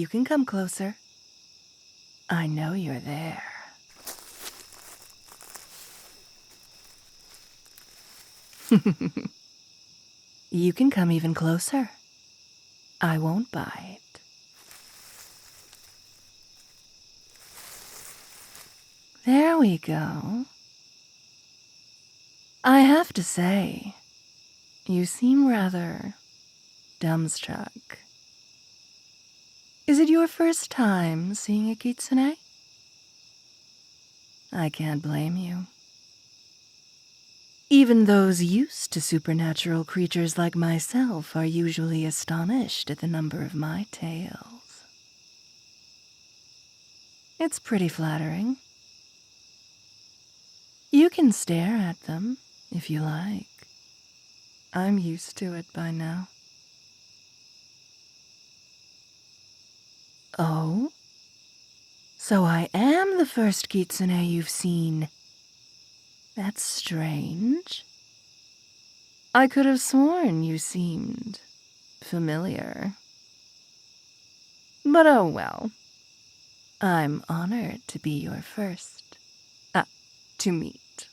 You can come closer. I know you're there. You can come even closer. I won't bite. There we go. I have to say, you seem rather dumbstruck. Is it your first time seeing a kitsune? I can't blame you. Even those used to supernatural creatures like myself are usually astonished at the number of my tales. It's pretty flattering. You can stare at them if you like. I'm used to it by now. Oh? So I am the first kitsune you've seen. That's strange. I could have sworn you seemed familiar. But oh well. I'm honored to be your first. To meet.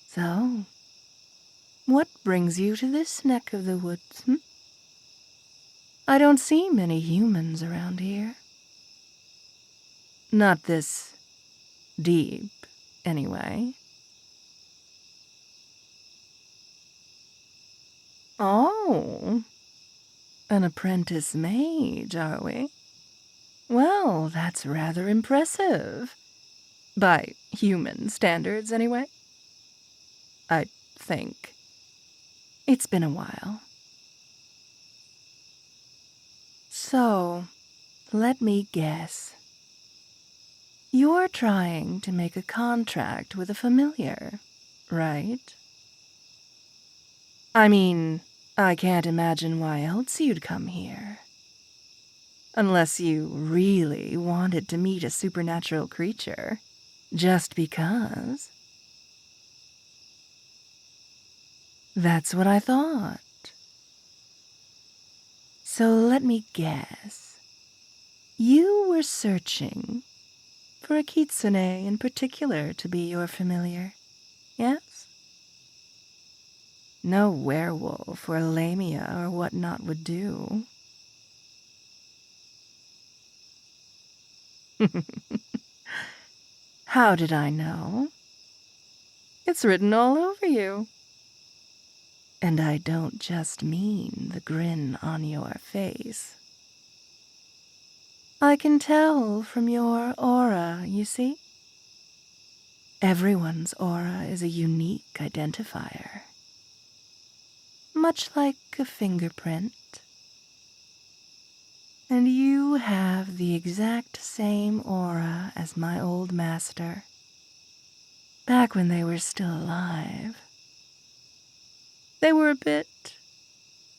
So, what brings you to this neck of the woods, I don't see many humans around here. Not this deep, anyway. Oh, an apprentice mage, are we? Well, that's rather impressive. By human standards, anyway. I think. It's been a while. So, let me guess. You're trying to make a contract with a familiar, right? I mean, I can't imagine why else you'd come here. Unless you really wanted to meet a supernatural creature. Just because. That's what I thought. So let me guess. You were searching for a kitsune in particular to be your familiar, yes? No werewolf or lamia or whatnot would do. How did I know? It's written all over you. And I don't just mean the grin on your face. I can tell from your aura, you see? Everyone's aura is a unique identifier. Much like a fingerprint. And you have the exact same aura as my old master. Back when they were still alive. They were a bit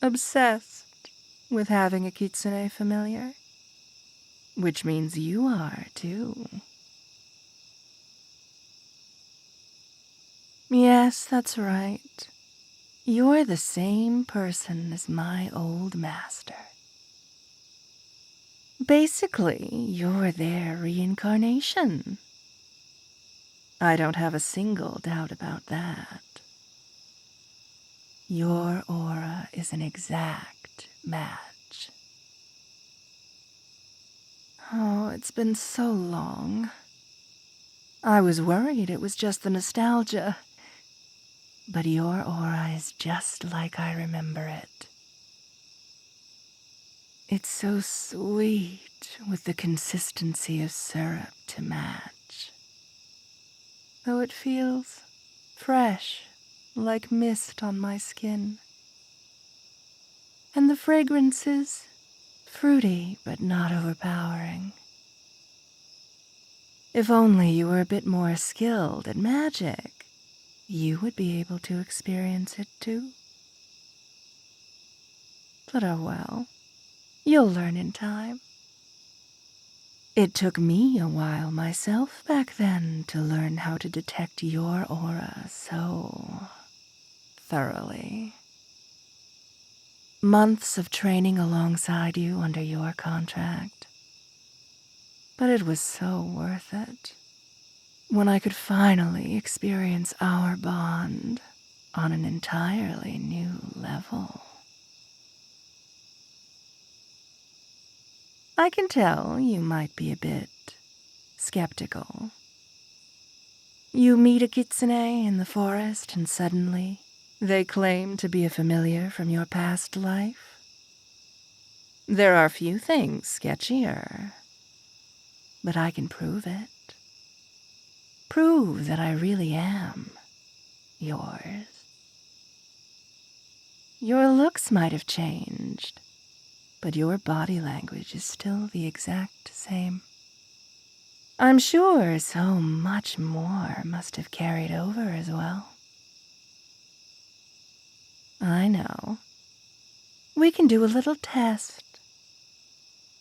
obsessed with having a kitsune familiar. Which means you are, too. Yes, that's right. You're the same person as my old master. Basically, you're their reincarnation. I don't have a single doubt about that. Your aura is an exact match. Oh, it's been so long. I was worried it was just the nostalgia. But your aura is just like I remember it. It's so sweet with the consistency of syrup to match. Though it feels fresh, like mist on my skin. And the fragrance is fruity but not overpowering. If only you were a bit more skilled at magic, you would be able to experience it too. But oh well, you'll learn in time. It took me a while myself back then to learn how to detect your aura so thoroughly. months of training alongside you under your contract. But it was so worth it when I could finally experience our bond on an entirely new level. I can tell you might be a bit skeptical. You meet a kitsune in the forest and suddenly they claim to be a familiar from your past life. There are few things sketchier, but I can prove it. Prove that I really am yours. Your looks might have changed, but your body language is still the exact same. I'm sure so much more must have carried over as well. I know. We can do a little test.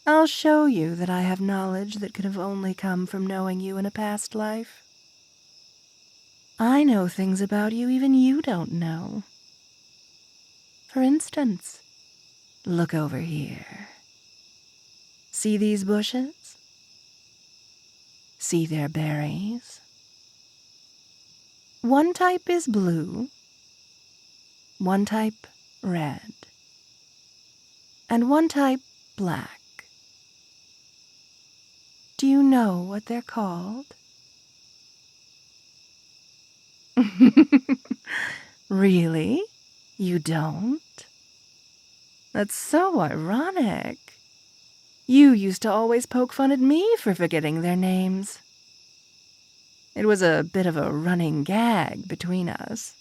I'll show you that I have knowledge that could have only come from knowing you in a past life. I know things about you even you don't know. For instance, look over here. See these bushes? See their berries? One type is blue, one type red, and one type black. Do you know what they're called? Really? You don't? That's so ironic. You used to always poke fun at me for forgetting their names. It was a bit of a running gag between us.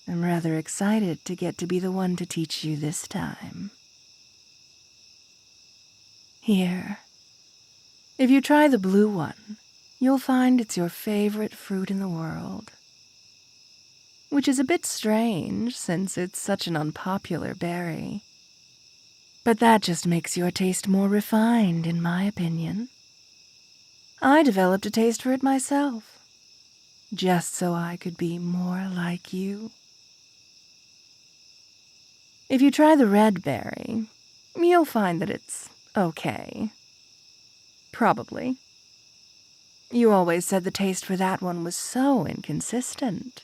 I'm rather excited to get to be the one to teach you this time. Here. If you try the blue one, you'll find it's your favorite fruit in the world. Which is a bit strange since it's such an unpopular berry. But that just makes your taste more refined, in my opinion. I developed a taste for it myself, just so I could be more like you. If you try the red berry, you'll find that it's okay. Probably. You always said the taste for that one was so inconsistent.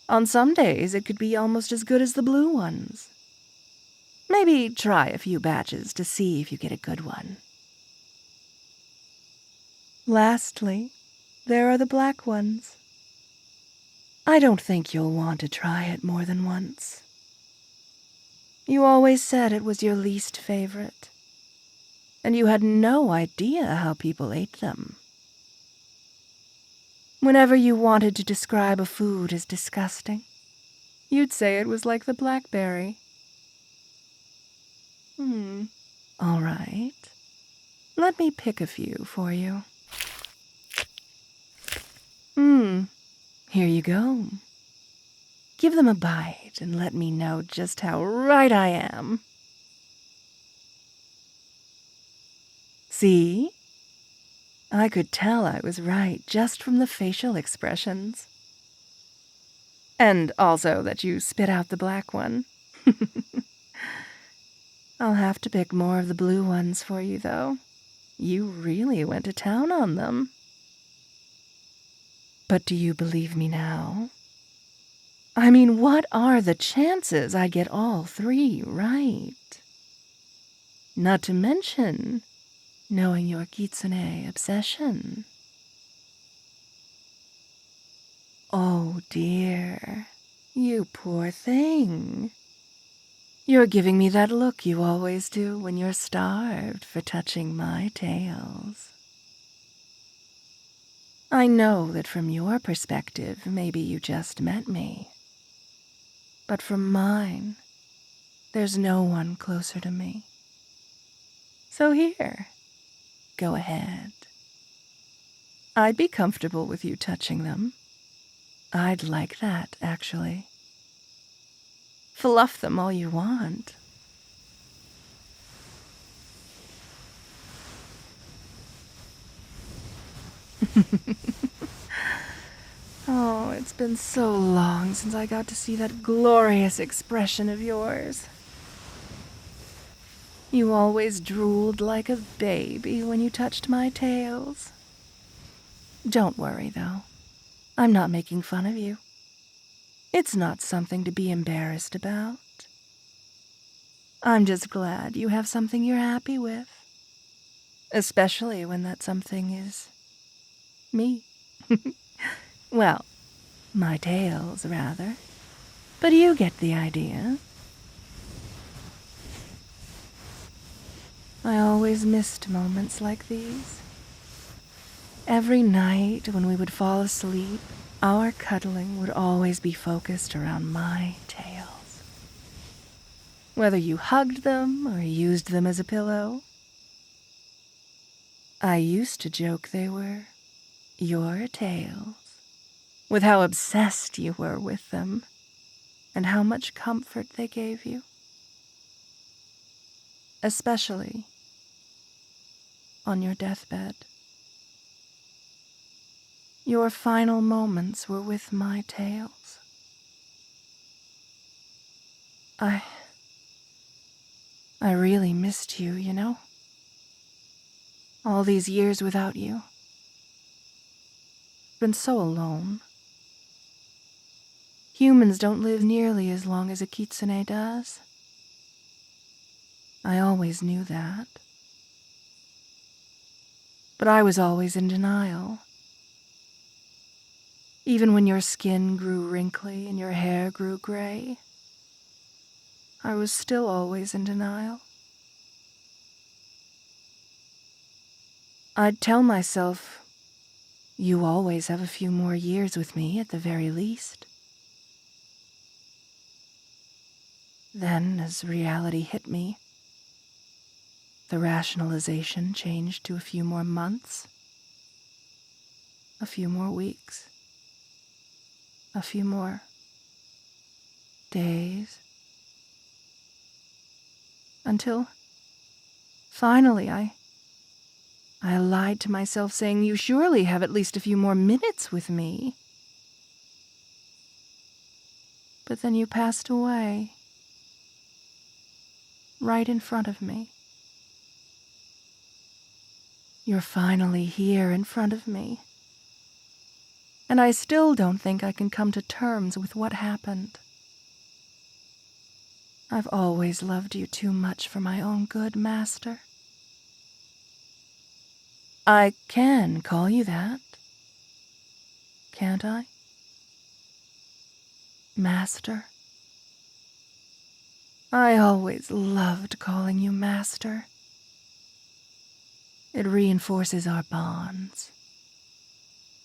On some days, it could be almost as good as the blue ones. Maybe try a few batches to see if you get a good one. Lastly, there are the black ones. I don't think you'll want to try it more than once. You always said it was your least favorite, and you had no idea how people ate them. Whenever you wanted to describe a food as disgusting, you'd say it was like the blackberry. All right. Let me pick a few for you. Here you go. Give them a bite and let me know just how right I am. See? I could tell I was right just from the facial expressions. And also that you spit out the black one. I'll have to pick more of the blue ones for you, though. You really went to town on them. But do you believe me now? I mean, what are the chances I get all three right? Not to mention knowing your kitsune obsession. Oh dear, you poor thing. You're giving me that look you always do when you're starved for touching my tails. I know that from your perspective, maybe you just met me. But from mine, there's no one closer to me. So here, go ahead. I'd be comfortable with you touching them. I'd like that, actually. Fluff them all you want. Oh, it's been so long since I got to see that glorious expression of yours. You always drooled like a baby when you touched my tails. Don't worry, though. I'm not making fun of you. It's not something to be embarrassed about. I'm just glad you have something you're happy with. Especially when that something is me. Well, my tails, rather. But you get the idea. I always missed moments like these. Every night when we would fall asleep, our cuddling would always be focused around my tails. Whether you hugged them or used them as a pillow. I used to joke they were your tails, with how obsessed you were with them, and how much comfort they gave you. Especially on your deathbed. Your final moments were with my tails. I really missed you, you know? All these years without you. Been so alone. Humans don't live nearly as long as a kitsune does. I always knew that. But I was always in denial. Even when your skin grew wrinkly and your hair grew gray, I was still always in denial. I'd tell myself, you always have a few more years with me at the very least. Then, as reality hit me, the rationalization changed to a few more months, a few more weeks, a few more days, until finally I lied to myself saying you surely have at least a few more minutes with me. But then you passed away, right in front of me. You're finally here in front of me. And I still don't think I can come to terms with what happened. I've always loved you too much for my own good, Master. I can call you that, can't I? Master. I always loved calling you Master. It reinforces our bonds,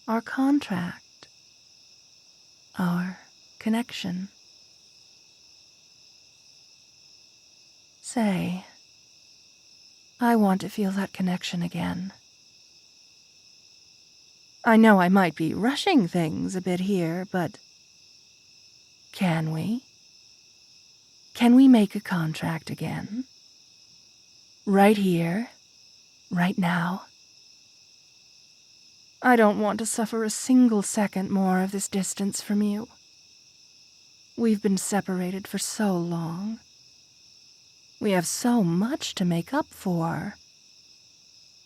our contract, our connection. Say, I want to feel that connection again. I know I might be rushing things a bit here, but can we? Can we make a contract again? Right here, right now? I don't want to suffer a single second more of this distance from you. We've been separated for so long. We have so much to make up for.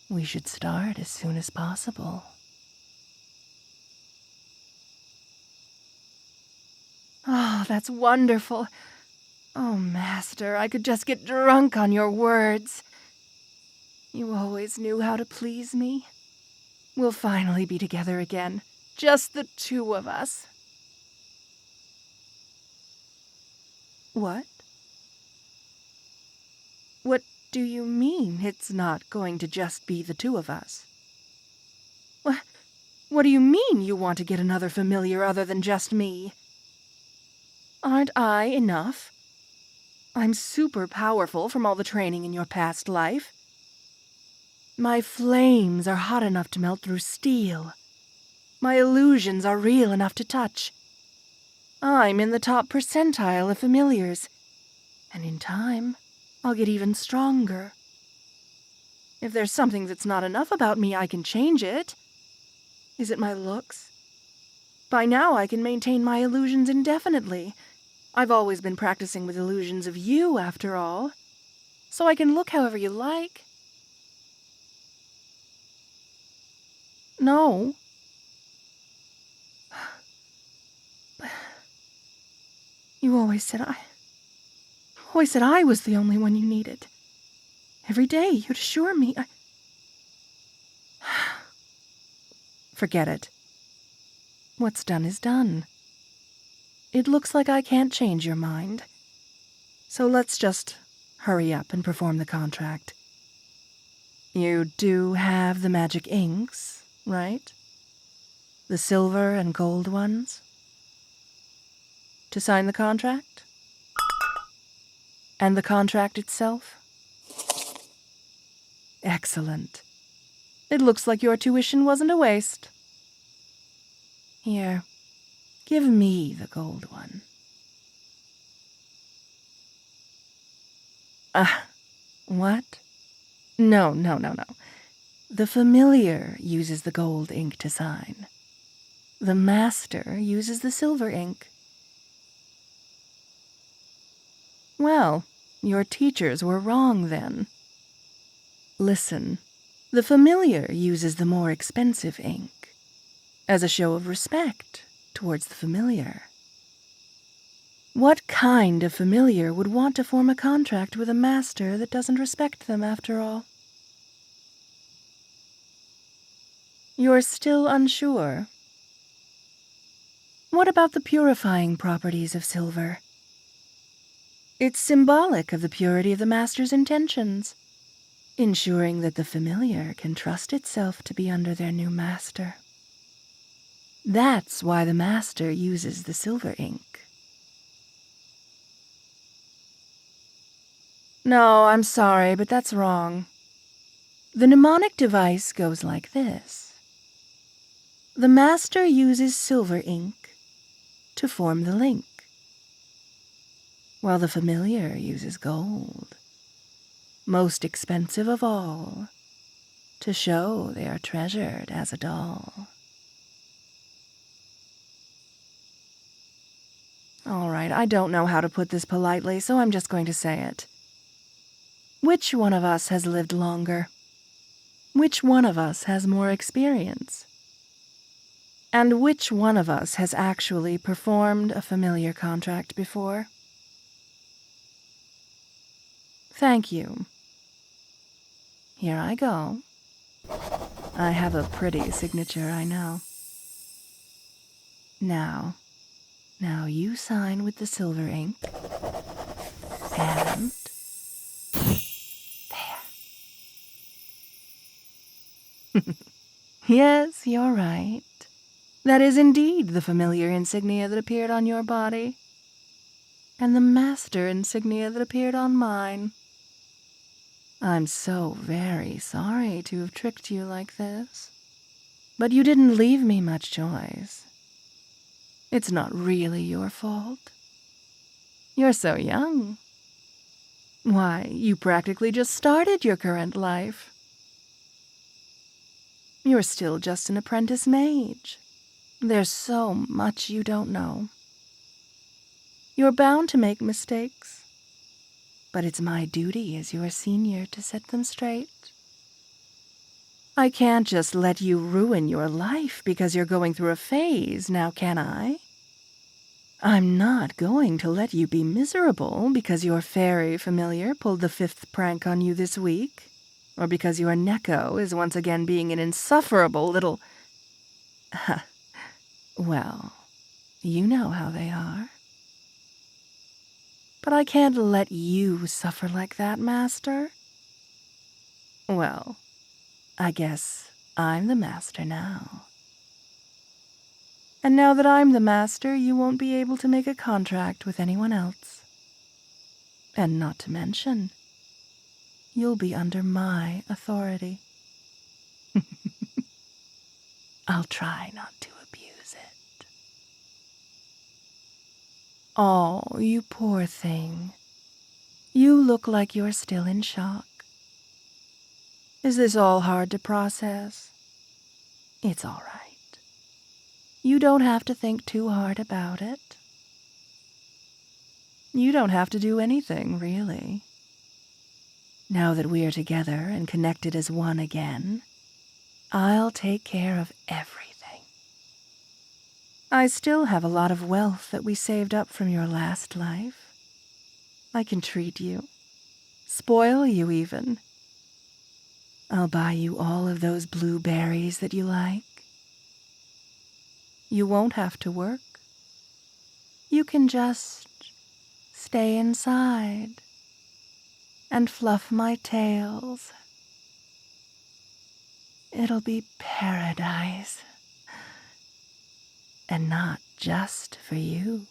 We should start as soon as possible. Oh, that's wonderful. Oh, Master, I could just get drunk on your words. You always knew how to please me. We'll finally be together again, just the two of us. What? What do you mean it's not going to just be the two of us? What do you mean you want to get another familiar other than just me? Aren't I enough? I'm super powerful from all the training in your past life. My flames are hot enough to melt through steel. My illusions are real enough to touch. I'm in the top percentile of familiars, and in time, I'll get even stronger. If there's something that's not enough about me, I can change it. Is it my looks? By now I can maintain my illusions indefinitely. I've always been practicing with illusions of you, after all. So I can look however you like. No. You always said I was the only one you needed. Every day you'd assure me Forget it. What's done is done. It looks like I can't change your mind. So let's just hurry up and perform the contract. You do have the magic inks, right? The silver and gold ones? To sign the contract? And the contract itself? Excellent. It looks like your tuition wasn't a waste. Here, give me the gold one. What? No. The familiar uses the gold ink to sign. The master uses the silver ink. Well, your teachers were wrong then. Listen, the familiar uses the more expensive ink, as a show of respect towards the familiar. What kind of familiar would want to form a contract with a master that doesn't respect them, after all? You're still unsure? What about the purifying properties of silver? It's symbolic of the purity of the master's intentions, ensuring that the familiar can trust itself to be under their new master. That's why the master uses the silver ink. No, I'm sorry, but that's wrong. The mnemonic device goes like this. The master uses silver ink to form the link, while the familiar uses gold, most expensive of all, to show they are treasured as a doll. All right, I don't know how to put this politely, so I'm just going to say it. Which one of us has lived longer? Which one of us has more experience? And which one of us has actually performed a familiar contract before? Thank you. Here I go. I have a pretty signature, I know. Now you sign with the silver ink. And there. Yes, you're right. That is indeed the familiar insignia that appeared on your body, and the master insignia that appeared on mine. I'm so very sorry to have tricked you like this, but you didn't leave me much choice. It's not really your fault. You're so young. Why, you practically just started your current life. You're still just an apprentice mage. There's so much you don't know. You're bound to make mistakes, but it's my duty as your senior to set them straight. I can't just let you ruin your life because you're going through a phase, now can I? I'm not going to let you be miserable because your fairy familiar pulled the 5th prank on you this week, or because your Neko is once again being an insufferable little... Well, you know how they are. But I can't let you suffer like that, Master. Well, I guess I'm the Master now. And now that I'm the Master, you won't be able to make a contract with anyone else. And not to mention, you'll be under my authority. I'll try not to abuse it. Oh, you poor thing. You look like you're still in shock. Is this all hard to process? It's all right. You don't have to think too hard about it. You don't have to do anything, really. Now that we are together and connected as one again, I'll take care of everything. I still have a lot of wealth that we saved up from your last life. I can treat you, spoil you even. I'll buy you all of those blueberries that you like. You won't have to work. You can just stay inside and fluff my tails. It'll be paradise. And not just for you,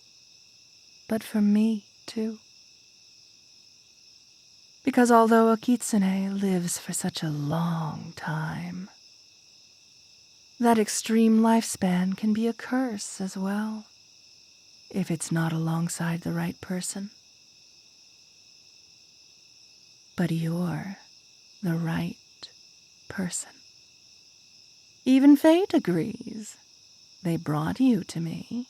but for me, too. Because although a kitsune lives for such a long time, that extreme lifespan can be a curse as well, if it's not alongside the right person. But you're the right person. Even fate agrees. They brought you to me.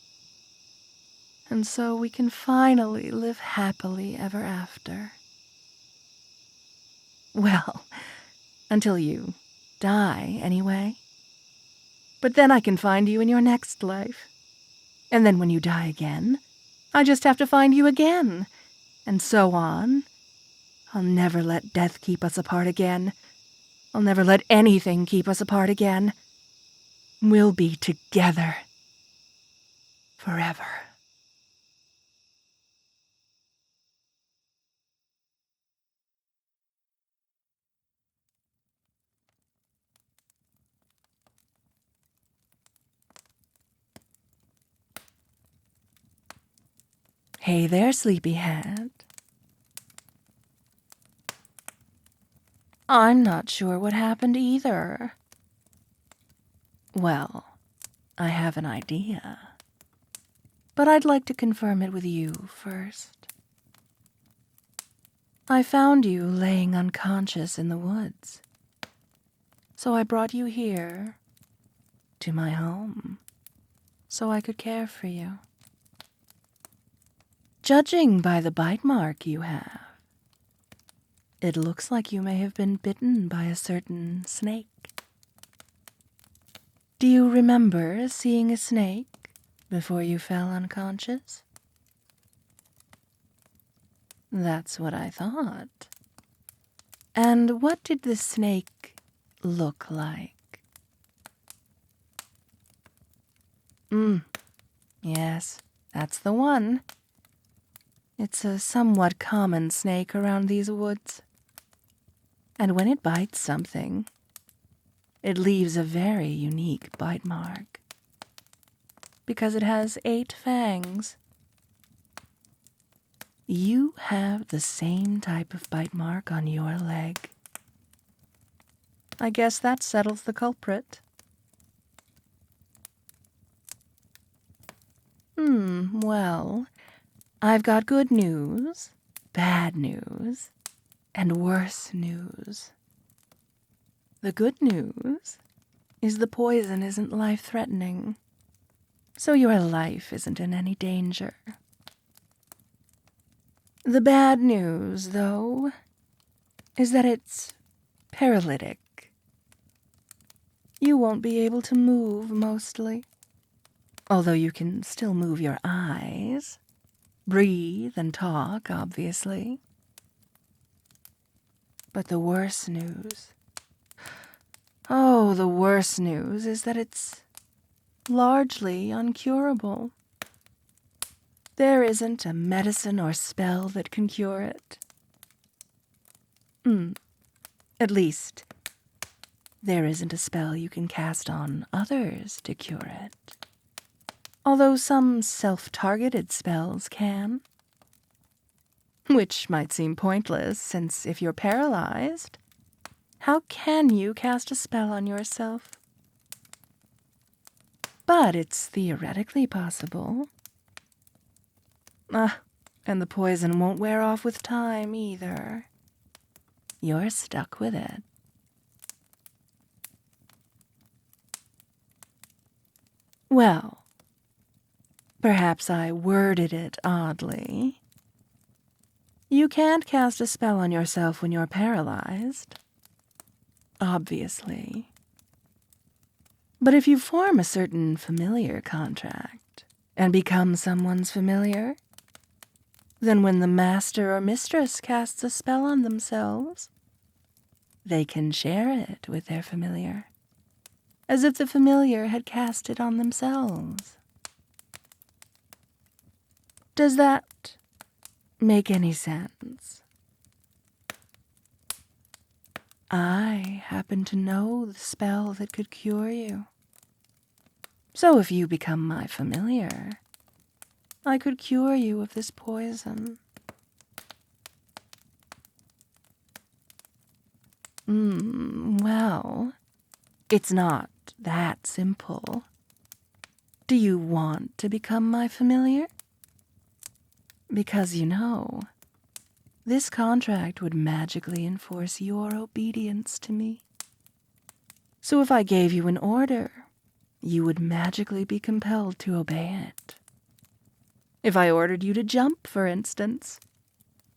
And so we can finally live happily ever after. Well, until you die, anyway. But then I can find you in your next life. And then when you die again, I just have to find you again. And so on. I'll never let death keep us apart again. I'll never let anything keep us apart again. We'll be together. Forever. Hey there, sleepyhead. I'm not sure what happened either. Well, I have an idea. But I'd like to confirm it with you first. I found you laying unconscious in the woods. So I brought you here, to my home, so I could care for you. Judging by the bite mark you have, it looks like you may have been bitten by a certain snake. Do you remember seeing a snake before you fell unconscious? That's what I thought. And what did the snake look like? Yes, that's the one. It's a somewhat common snake around these woods. And when it bites something, it leaves a very unique bite mark. Because it has 8 fangs. You have the same type of bite mark on your leg. I guess that settles the culprit. Well, I've got good news, bad news, and worse news. The good news is the poison isn't life-threatening, so your life isn't in any danger. The bad news, though, is that it's paralytic. You won't be able to move, mostly. Although you can still move your eyes, breathe and talk, obviously. But the worst news, the worst news is that it's largely uncurable. There isn't a medicine or spell that can cure it. At least, there isn't a spell you can cast on others to cure it. Although some self-targeted spells can. Which might seem pointless, since if you're paralyzed, how can you cast a spell on yourself? But it's theoretically possible. And the poison won't wear off with time, either. You're stuck with it. Well, perhaps I worded it oddly. You can't cast a spell on yourself when you're paralyzed. Obviously. But if you form a certain familiar contract and become someone's familiar, then when the master or mistress casts a spell on themselves, they can share it with their familiar, as if the familiar had cast it on themselves. Does that make any sense? I happen to know the spell that could cure you. So if you become my familiar, I could cure you of this poison. Well, it's not that simple. Do you want to become my familiar? Because this contract would magically enforce your obedience to me. So if I gave you an order, you would magically be compelled to obey it. If I ordered you to jump, for instance,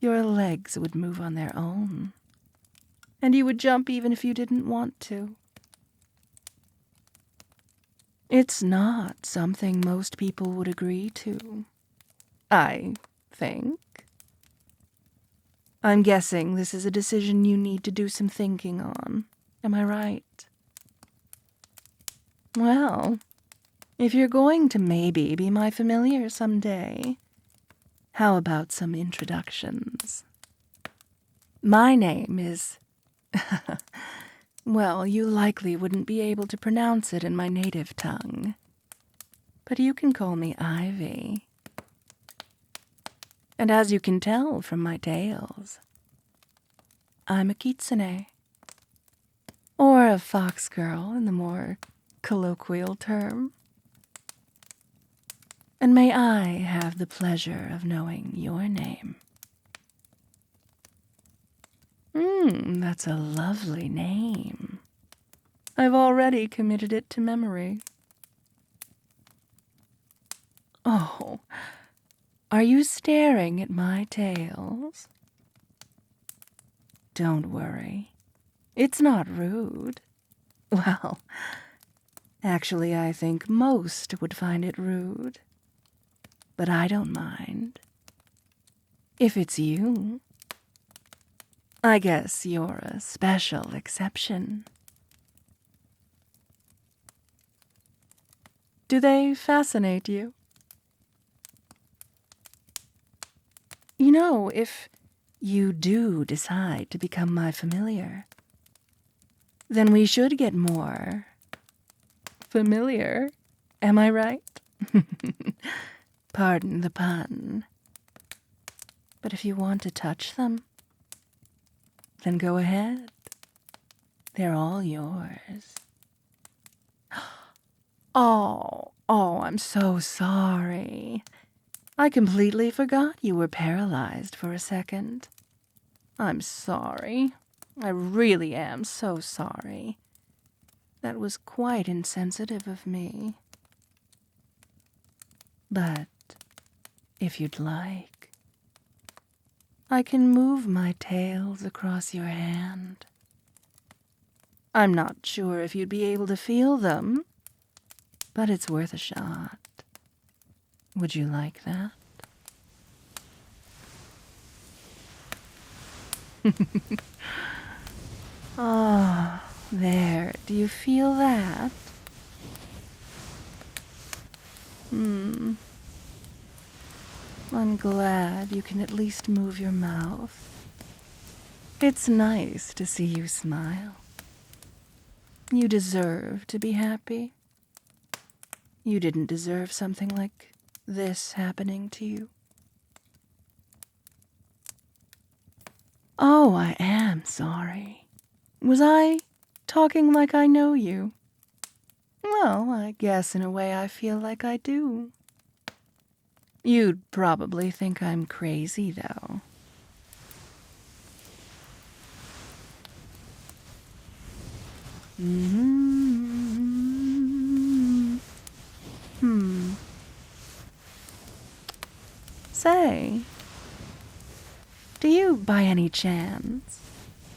your legs would move on their own, and you would jump even if you didn't want to. It's not something most people would agree to, I think. I'm guessing this is a decision you need to do some thinking on. Am I right? Well, if you're going to maybe be my familiar someday, how about some introductions? My name is... well, you likely wouldn't be able to pronounce it in my native tongue, but you can call me Ivy. And as you can tell from my tales, I'm a kitsune, or a fox girl in the more colloquial term. And may I have the pleasure of knowing your name? That's a lovely name. I've already committed it to memory. Oh, are you staring at my tails? Don't worry. It's not rude. Well, actually, I think most would find it rude. But I don't mind. If it's you, I guess you're a special exception. Do they fascinate you? If you do decide to become my familiar, then we should get more familiar. Am I right? Pardon the pun. But if you want to touch them, then go ahead. They're all yours. Oh, I'm so sorry. I completely forgot you were paralyzed for a second. I'm sorry. I really am so sorry. That was quite insensitive of me. But if you'd like, I can move my tails across your hand. I'm not sure if you'd be able to feel them, but it's worth a shot. Would you like that? Ah, there. Do you feel that? I'm glad you can at least move your mouth. It's nice to see you smile. You deserve to be happy. You didn't deserve something like this happening to you. Oh, I am sorry. Was I talking like I know you? Well, I guess in a way I feel like I do. You'd probably think I'm crazy, though. Say, do you by any chance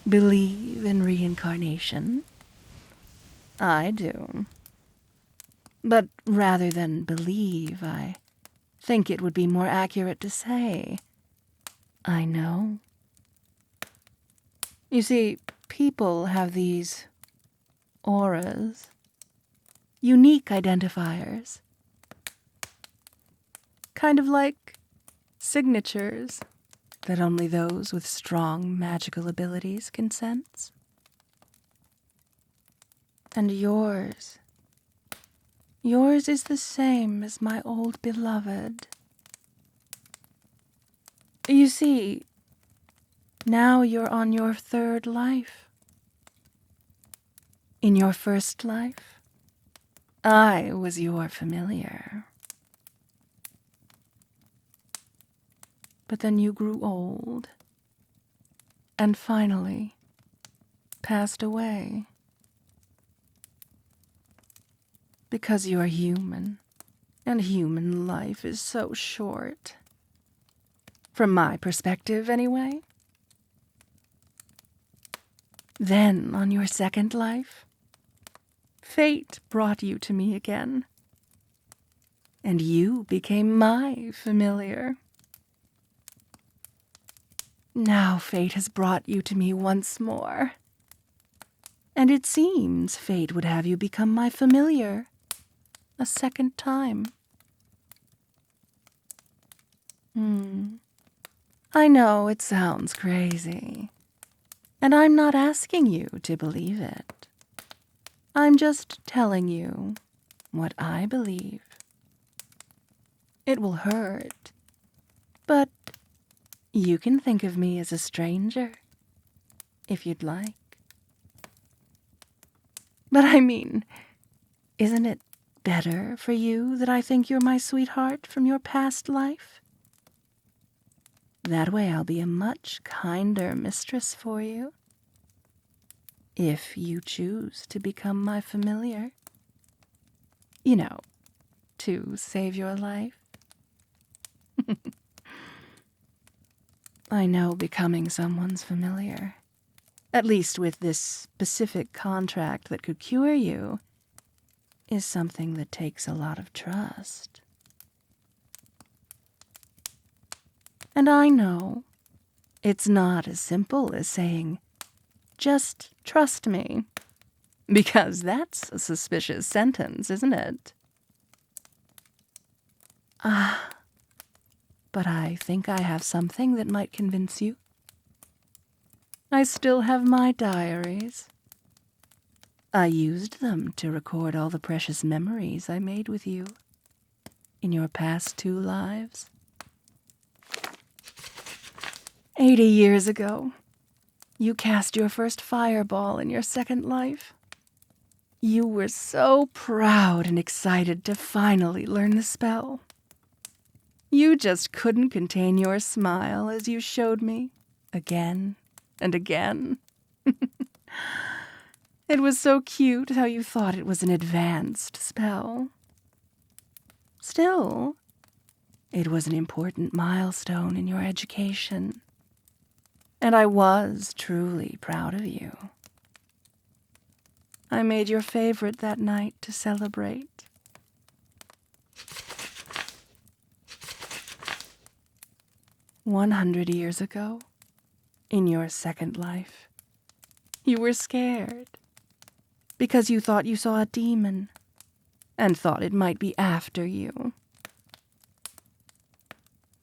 believe in reincarnation? I do. But rather than believe, I think it would be more accurate to say, I know. You see, people have these auras, unique identifiers, kind of like signatures that only those with strong magical abilities can sense. And yours is the same as my old beloved. You see, now you're on your third life. In your first life, I was your familiar. But then you grew old, and finally passed away. Because you're human, and human life is so short. From my perspective, anyway. Then, on your second life, fate brought you to me again, and you became my familiar. Now fate has brought you to me once more, and it seems fate would have you become my familiar a second time. I know it sounds crazy, and I'm not asking you to believe it. I'm just telling you what I believe. It will hurt, but you can think of me as a stranger, if you'd like. But I mean, isn't it better for you that I think you're my sweetheart from your past life? That way I'll be a much kinder mistress for you, if you choose to become my familiar. You know, to save your life. I know becoming someone's familiar, at least with this specific contract that could cure you, is something that takes a lot of trust. And I know it's not as simple as saying, just trust me, because that's a suspicious sentence, isn't it? But I think I have something that might convince you. I still have my diaries. I used them to record all the precious memories I made with you in your past 2 lives. 80 years ago, you cast your first fireball in your second life. You were so proud and excited to finally learn the spell. You just couldn't contain your smile as you showed me, again and again. It was so cute how you thought it was an advanced spell. Still, it was an important milestone in your education, and I was truly proud of you. I made your favorite that night to celebrate. "100 years ago, in your second life, you were scared because you thought you saw a demon and thought it might be after you.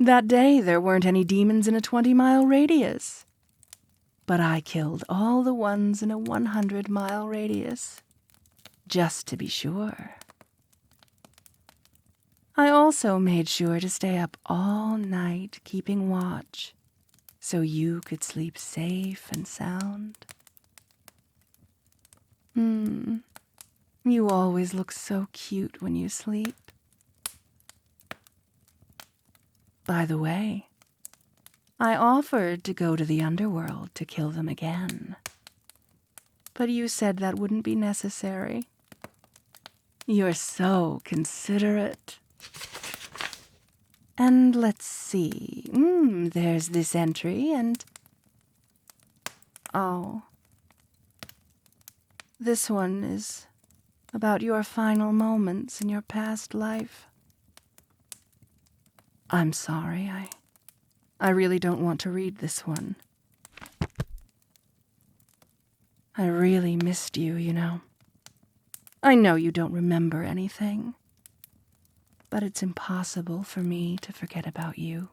That day, there weren't any demons in a 20-mile radius, but I killed all the ones in a 100-mile radius, just to be sure. I also made sure to stay up all night keeping watch, so you could sleep safe and sound. You always look so cute when you sleep. By the way, I offered to go to the underworld to kill them again, but you said that wouldn't be necessary. You're so considerate. And let's see. There's this entry and... Oh. This one is about your final moments in your past life. I'm sorry, I really don't want to read this one. I really missed you, you know. I know you don't remember anything, but it's impossible for me to forget about you.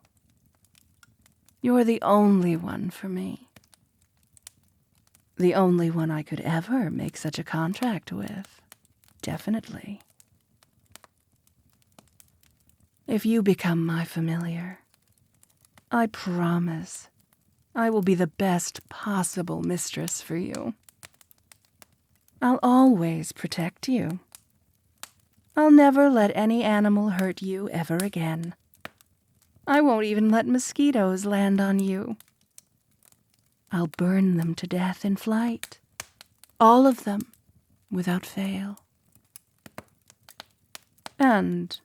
You're the only one for me. The only one I could ever make such a contract with. Definitely. If you become my familiar, I promise I will be the best possible mistress for you. I'll always protect you. I'll never let any animal hurt you ever again. I won't even let mosquitoes land on you. I'll burn them to death in flight. All of them, without fail. And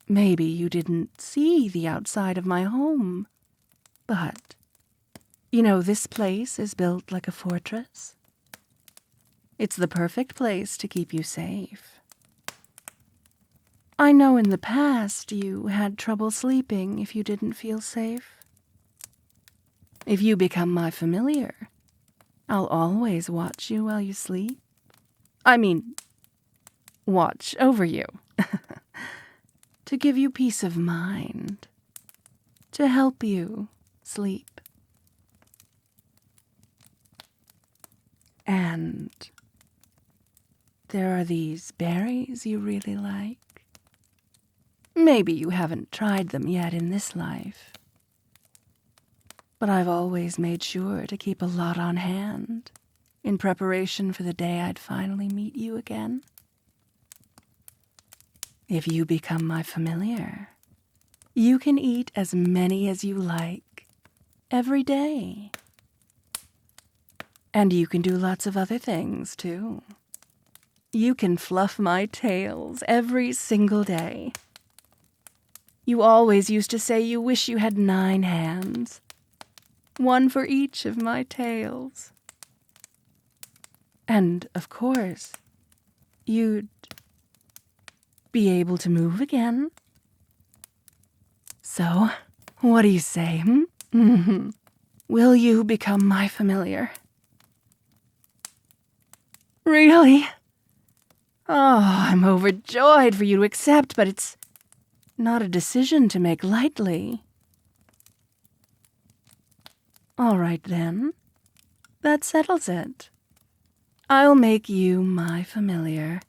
maybe you didn't see the outside of my home, but, you know, this place is built like a fortress. It's the perfect place to keep you safe. I know in the past you had trouble sleeping if you didn't feel safe. If you become my familiar, I'll always watch you while you sleep. I mean, watch over you. To give you peace of mind. To help you sleep. And there are these berries you really like. Maybe you haven't tried them yet in this life. But I've always made sure to keep a lot on hand in preparation for the day I'd finally meet you again. If you become my familiar, you can eat as many as you like every day. And you can do lots of other things, too. You can fluff my tails every single day. You always used to say you wish you had 9 hands. 1 for each of my tails. And, of course, you'd be able to move again. So, what do you say, Will you become my familiar? Really? Oh, I'm overjoyed for you to accept, but it's not a decision to make lightly. All right, then. That settles it. I'll make you my familiar.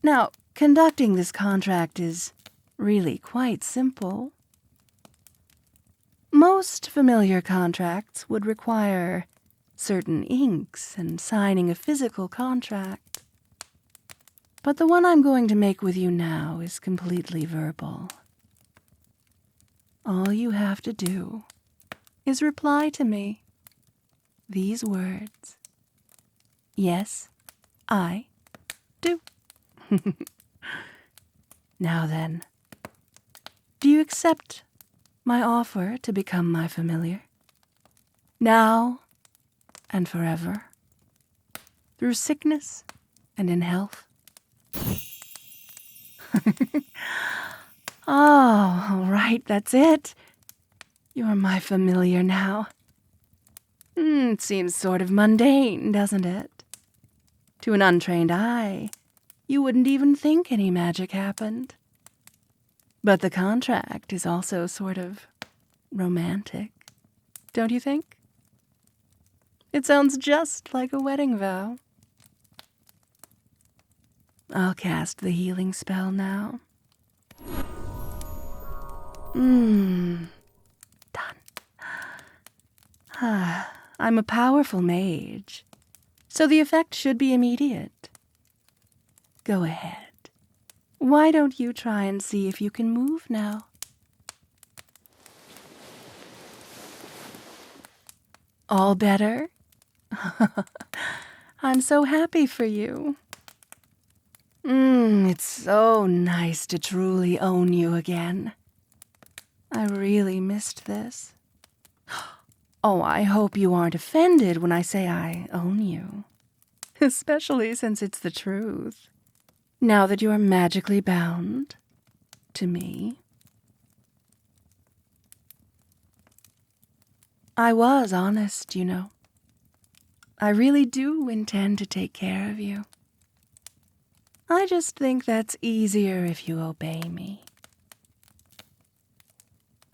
Now, conducting this contract is really quite simple. Most familiar contracts would require certain inks and signing a physical contract. But the one I'm going to make with you now is completely verbal. All you have to do is reply to me these words. Yes, I do. Now then, do you accept my offer to become my familiar? Now and forever, through sickness and in health? Oh, all right, that's it. You're my familiar now. It seems sort of mundane, doesn't it? To an untrained eye, you wouldn't even think any magic happened. But the contract is also sort of romantic, don't you think? It sounds just like a wedding vow. I'll cast the healing spell now. Done. I'm a powerful mage, so the effect should be immediate. Go ahead. Why don't you try and see if you can move now? All better? I'm so happy for you. It's so nice to truly own you again. I really missed this. Oh, I hope you aren't offended when I say I own you. Especially since it's the truth. Now that you're magically bound to me. I was honest, you know. I really do intend to take care of you. I just think that's easier if you obey me.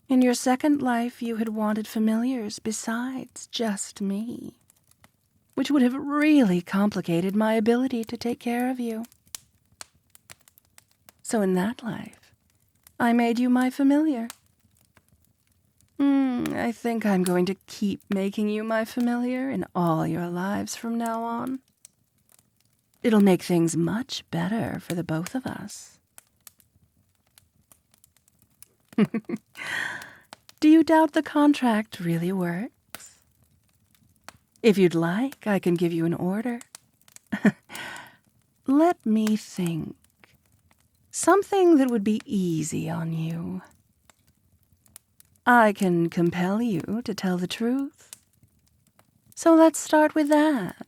In your second life, you had wanted familiars besides just me, which would have really complicated my ability to take care of you. So in that life, I made you my familiar. I think I'm going to keep making you my familiar in all your lives from now on. It'll make things much better for the both of us. Do you doubt the contract really works? If you'd like, I can give you an order. Let me think. Something that would be easy on you. I can compel you to tell the truth. So let's start with that.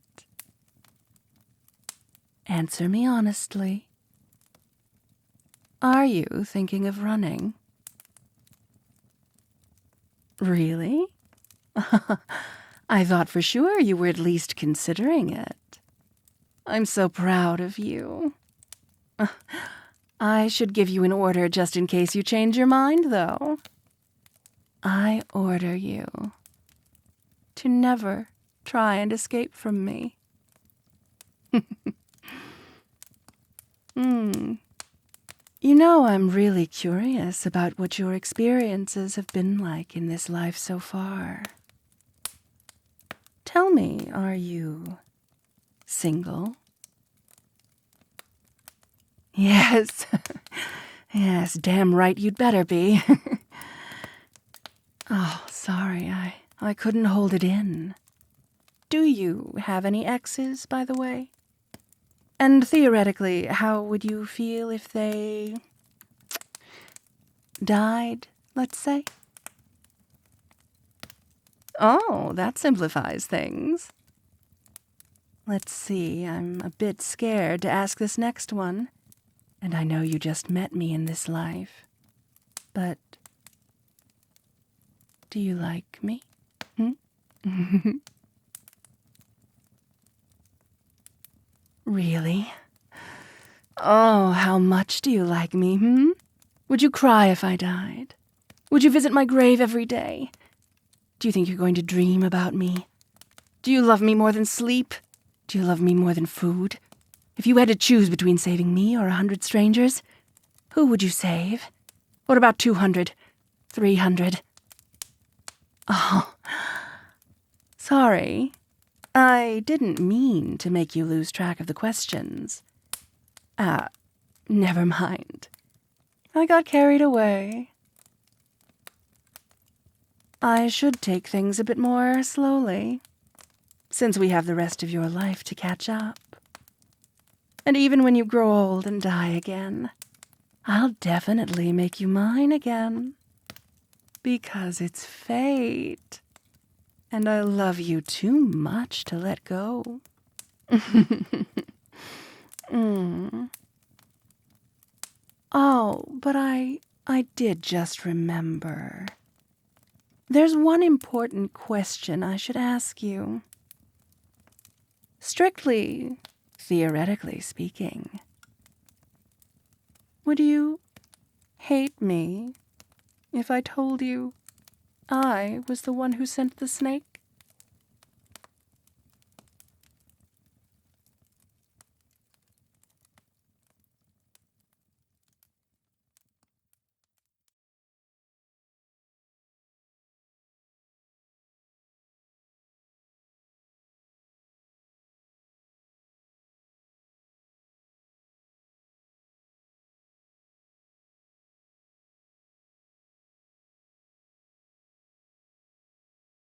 Answer me honestly. Are you thinking of running? Really? I thought for sure you were at least considering it. I'm so proud of you. I should give you an order just in case you change your mind, though. I order you to never try and escape from me. You know, I'm really curious about what your experiences have been like in this life so far. Tell me, are you single? Yes. Yes, damn right you'd better be. Oh, sorry, I couldn't hold it in. Do you have any exes, by the way? And theoretically, how would you feel if they died, let's say? Oh, that simplifies things. Let's see, I'm a bit scared to ask this next one, and I know you just met me in this life. But do you like me? Really? Oh, how much do you like me, Would you cry if I died? Would you visit my grave every day? Do you think you're going to dream about me? Do you love me more than sleep? Do you love me more than food? If you had to choose between saving me or 100 strangers, who would you save? What about 200? 300? Oh, sorry. I didn't mean to make you lose track of the questions. Never mind. I got carried away. I should take things a bit more slowly, since we have the rest of your life to catch up. And even when you grow old and die again, I'll definitely make you mine again. Because it's fate. And I love you too much to let go. Oh, but I did just remember. There's one important question I should ask you. Strictly, theoretically speaking, would you hate me if I told you I was the one who sent the snake?